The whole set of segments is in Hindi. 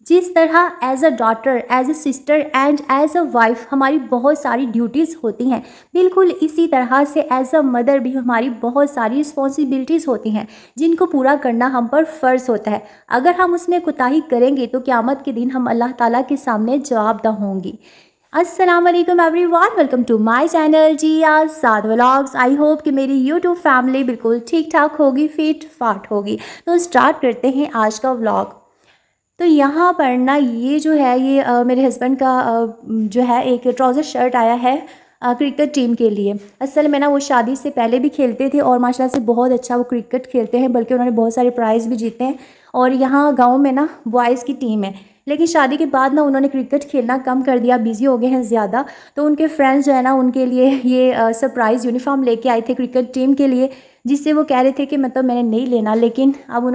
जिस तरह as a daughter, as a sister and as a wife हमारी बहुत सारी ड्यूटीज़ होती हैं, बिल्कुल इसी तरह से एज अ मदर भी हमारी बहुत सारी रिस्पॉन्सिबिलिटीज़ होती हैं जिनको पूरा करना हम पर फ़र्ज़ होता है। अगर हम उसमें कोताही करेंगे तो क़यामत के दिन हम अल्लाह ताला के सामने जवाबदा होंगी। अस्सलाम वालेकुम everyone, welcome to my channel G Azad vlogs. I hope कि मेरी यूट्यूब फैमिली बिल्कुल ठीक ठाक होगी, फिट फाट होगी। तो स्टार्ट करते हैं आज का व्लॉग। तो यहाँ पर ना ये जो है ये मेरे हस्बैंड का जो है एक ट्राउज़र शर्ट आया है क्रिकेट टीम के लिए। असल में ना वो शादी से पहले भी खेलते थे और माशाल्लाह से बहुत अच्छा वो क्रिकेट खेलते हैं, बल्कि उन्होंने बहुत सारे प्राइज़ भी जीते हैं। और यहाँ गांव में ना बॉयज़ की टीम है, लेकिन शादी के बाद ना उन्होंने क्रिकेट खेलना कम कर दिया, बिज़ी हो गए हैं ज़्यादा। तो उनके फ्रेंड्स जो है ना उनके लिए ये सरप्राइज़ यूनिफॉर्म लेके आए थे क्रिकेट टीम के लिए, जिससे वो कह रहे थे कि मतलब मैंने नहीं लेना। लेकिन अब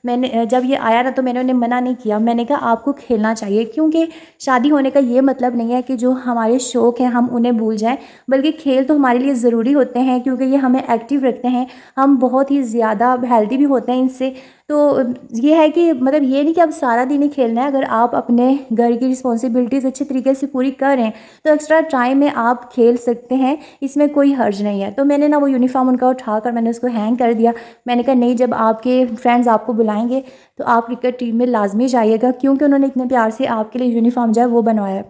मैंने जब ये आया ना तो मैंने उन्हें मना नहीं किया। मैंने कहा आपको खेलना चाहिए, क्योंकि शादी होने का ये मतलब नहीं है कि जो हमारे शौक़ हैं हम उन्हें भूल जाएं, बल्कि खेल तो हमारे लिए ज़रूरी होते हैं, क्योंकि ये हमें एक्टिव रखते हैं। हम बहुत ही ज़्यादा हेल्दी भी होते हैं इनसे। तो ये है कि मतलब ये नहीं कि अब सारा दिन ही खेलना है। अगर आप अपने घर की रिस्पॉन्सिबिलिटीज़ अच्छे तरीके से पूरी कर रहे हैं तो एक्स्ट्रा टाइम में आप खेल सकते हैं, इसमें कोई हर्ज नहीं है। तो मैंने ना वो यूनिफॉर्म उनका उठाकर मैंने उसको हैंग कर दिया। मैंने कहा नहीं, जब आपके फ्रेंड्स आपको बुलाएंगे तो आप क्रिकेट टीम में लाजमी जाइएगा, क्योंकि उन्होंने इतने प्यार से आपके लिए यूनिफॉर्म जो है वो बनवाया है।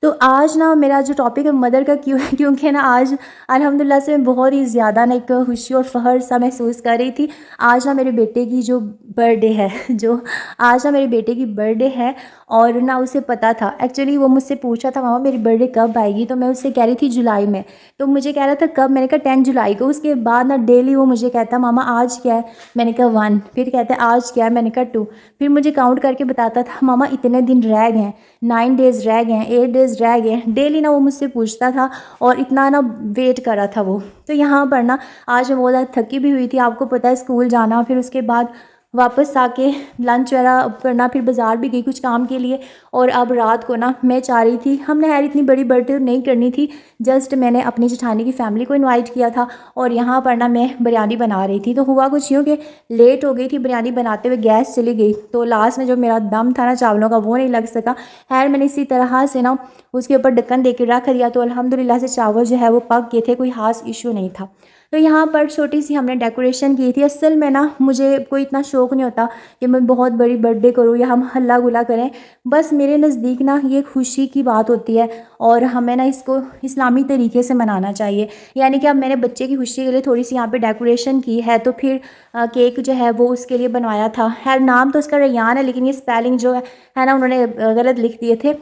तो आज ना मेरा जो टॉपिक है मदर का क्यों है, क्योंकि ना आज अल्हम्दुलिल्लाह से मैं बहुत ही ज़्यादा ना एक खुशी और फ़ख्र सा महसूस कर रही थी। आज ना मेरे बेटे की जो बर्थडे है जो आज ना मेरे बेटे की बर्थडे है, और ना उसे पता था। एक्चुअली वो मुझसे पूछा था मामा मेरी बर्थडे कब आएगी, तो मैं उससे कह रही थी जुलाई में। तो मुझे कह रहा था कब, मैंने कहा 10 जुलाई को। उसके बाद ना डेली वो मुझे कहता मामा आज क्या है, मैंने कहा 1, फिर कहता है आज क्या है, मैंने कहा 2, फिर मुझे काउंट करके बताता था मामा इतने दिन रह गए हैं, 9 डेज़ रह गए हैं, 8 डेज़ रह गए हैं। डेली ना वो मुझसे पूछता था और इतना ना वेट कर रहा था वो। तो यहाँ पर ना आज मैं बहुत ज़्यादा थकी भी हुई थी, आपको पता है स्कूल जाना, फिर उसके बाद वापस आके लंच वगैरह करना, फिर बाज़ार भी गई कुछ काम के लिए। और अब रात को ना मैं चाह रही थी, हमने यार इतनी बड़ी बर्थडे नहीं करनी थी, जस्ट मैंने अपनी जेठानी की फैमिली को इनवाइट किया था। और यहाँ पर ना मैं बिरयानी बना रही थी। तो हुआ कुछ यूँ कि लेट हो गई थी बिरयानी बनाते हुए, गैस चली गई, तो लास्ट में जो मेरा दम था ना चावलों का वो नहीं लग सका। खैर मैंने इसी तरह से ना उसके ऊपर ढक्कन दे के रख दिया, तो अल्हम्दुलिल्लाह से चावल जो है वो पक गए थे, कोई खास इशू नहीं था। तो यहाँ पर छोटी सी हमने डेकोरेशन की थी। असल में ना मुझे कोई इतना शौक़ नहीं होता कि मैं बहुत बड़ी बर्थडे करूँ या हम हल्ला गुला करें। बस मेरे नज़दीक ना ये खुशी की बात होती है, और हमें ना इसको इस्लामी तरीके से मनाना चाहिए। यानी कि अब मैंने बच्चे की खुशी के लिए थोड़ी सी यहाँ पे डेकोरेशन की है, तो फिर केक जो है वो उसके लिए बनवाया था। खैर नाम तो उसका रेयान है, लेकिन ये स्पेलिंग जो है ना उन्होंने गलत लिख दिए थे।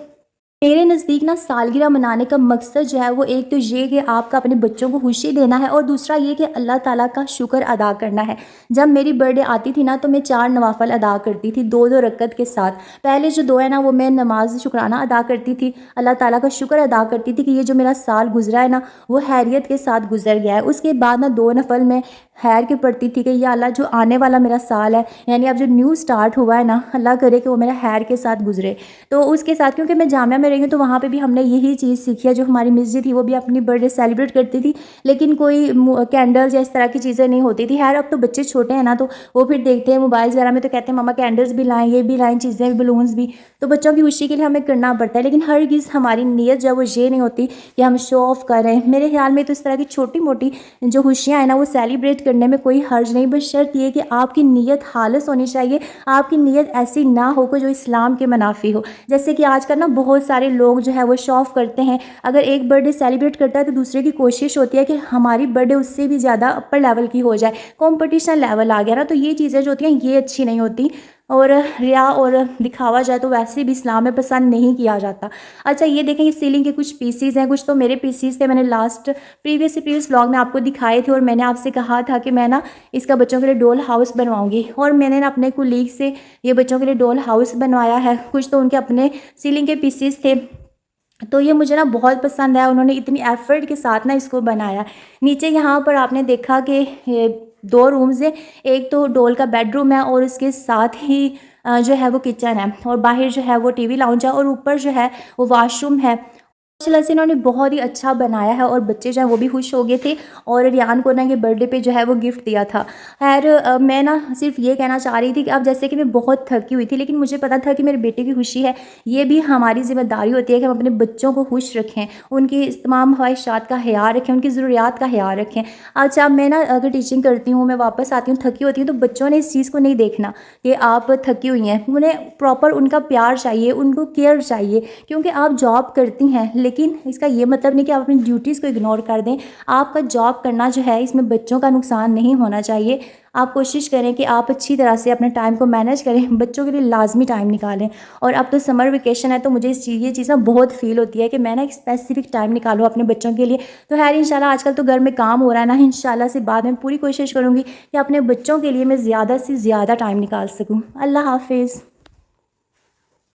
मेरे नज़दीक ना सालगिरह मनाने का मकसद जो है वो एक तो ये कि आपका अपने बच्चों को खुशी देना है, और दूसरा ये कि अल्लाह ताला का शुक्र अदा करना है। जब मेरी बर्थडे आती थी ना तो मैं 4 नवाफ़िल अदा करती थी 2-2 रकत के साथ। पहले जो 2 है ना वो मैं नमाज शुक्राना अदा करती थी, अल्लाह ताला का शुक्र अदा करती थी कि ये जो मेरा साल गुजरा है ना वो खैरियत के साथ गुजर गया है। उसके बाद ना 2 नफल में खैर के पढ़ती थी कि या अल्लाह जो आने वाला मेरा साल है, यानी अब जो न्यू स्टार्ट हुआ है ना, अल्लाह करे कि वो मेरा खैर के साथ गुजरे। तो उसके साथ क्योंकि मैं जामिया में रही हूँ तो वहाँ पे भी हमने यही चीज़ सीखी है। जो हमारी मस्जिद थी वो भी अपनी बर्थडे सेलिब्रेट करती थी, लेकिन कोई कैंडल्स या इस तरह की चीज़ें नहीं होती थी। खैर अब तो बच्चे छोटे हैं ना, तो वो फिर देखते हैं मोबाइल्स वगैरह में तो कहते हैं मम्मा कैंडल्स भी लाएँ, ये भी लाएँ, चीज़ें भी, बलून्स भी। तो बच्चों की खुशी के लिए हमें करना पड़ता है, लेकिन हरगिज़ हमारी नीयत जो है वो ये नहीं होती कि हम शो ऑफ़ करें। मेरे ख्याल में तो इस तरह की छोटी मोटी जो खुशियाँ हैं ना वो सेलिब्रेट करने में कोई हर्ज नहीं, बस शर्त ये कि आपकी नीयत खालिस होनी चाहिए। आपकी नीयत ऐसी ना हो कि जो इस्लाम के मुनाफी हो। जैसे कि आजकल ना बहुत सारे लोग जो है वो शो ऑफ़ करते हैं। अगर एक बर्थडे सेलिब्रेट करता है तो दूसरे की कोशिश होती है कि हमारी बर्थडे उससे भी ज़्यादा अपर लेवल की हो जाए, कंपटीशन लेवल आ गया ना, तो ये चीज़ें जो होती हैं ये अच्छी नहीं होती। और रिया और दिखावा जाए तो वैसे भी इस्लाम में पसंद नहीं किया जाता। अच्छा ये देखें, ये सीलिंग के कुछ पीसीज हैं, कुछ तो मेरे पीसीज थे। मैंने प्रीवियस व्लॉग में आपको दिखाए थे, और मैंने आपसे कहा था कि मैं ना इसका बच्चों के लिए डॉल हाउस बनवाऊंगी, और मैंने ना अपने कुलीग से ये बच्चों के लिए डॉल हाउस बनवाया है। कुछ तो उनके अपने सीलिंग के पीसीज थे, तो ये मुझे ना बहुत पसंद आया। उन्होंने इतनी एफर्ट के साथ ना इसको बनाया। नीचे यहाँ पर आपने देखा कि 2 रूम्स हैं, एक तो डॉल का बेडरूम है और उसके साथ ही जो है वो किचन है, और बाहर जो है वो टीवी लाउंज है, और ऊपर जो है वो वॉशरूम है। माशाल्लाह से इन्होंने बहुत ही अच्छा बनाया है और बच्चे जो हैं वो भी खुश हो गए थे और रियान को ना ये बर्थडे पे जो है वो गिफ्ट दिया था। खैर मैं ना सिर्फ ये कहना चाह रही थी कि अब जैसे कि मैं बहुत थकी हुई थी, लेकिन मुझे पता था कि मेरे बेटे की खुशी है, ये भी हमारी ज़िम्मेदारी होती है कि हम अपने बच्चों को खुश रखें, उनकी तमाम ख्वाहिशात का ख़याल रखें, उनकी ज़रूरियात का ख़याल रखें। अच्छा, मैं ना अगर टीचिंग करती हूँ, मैं वापस आती हूँ थकी होती हूँ, तो बच्चों ने इस चीज़ को नहीं देखना कि आप थकी हुई हैं। उन्हें प्रॉपर उनका प्यार चाहिए, उनको केयर चाहिए, क्योंकि आप जॉब करती हैं, लेकिन इसका ये मतलब नहीं कि आप अपनी ड्यूटीज़ को इग्नोर कर दें। आपका जॉब करना जो है, इसमें बच्चों का नुकसान नहीं होना चाहिए। आप कोशिश करें कि आप अच्छी तरह से अपने टाइम को मैनेज करें, बच्चों के लिए लाजमी टाइम निकालें। और अब तो समर वेकेशन है, तो मुझे ये चीज़ ना बहुत फ़ील होती है कि मैं ना एक स्पेसिफिक टाइम निकालूँ अपने बच्चों के लिए। तो खैर इंशाल्लाह आजकल तो घर में काम हो रहा है ना, इंशाल्लाह से बाद में पूरी कोशिश करूँगी कि अपने बच्चों के लिए मैं ज़्यादा से ज़्यादा टाइम निकाल सकूँ। अल्लाह हाफ़िज़।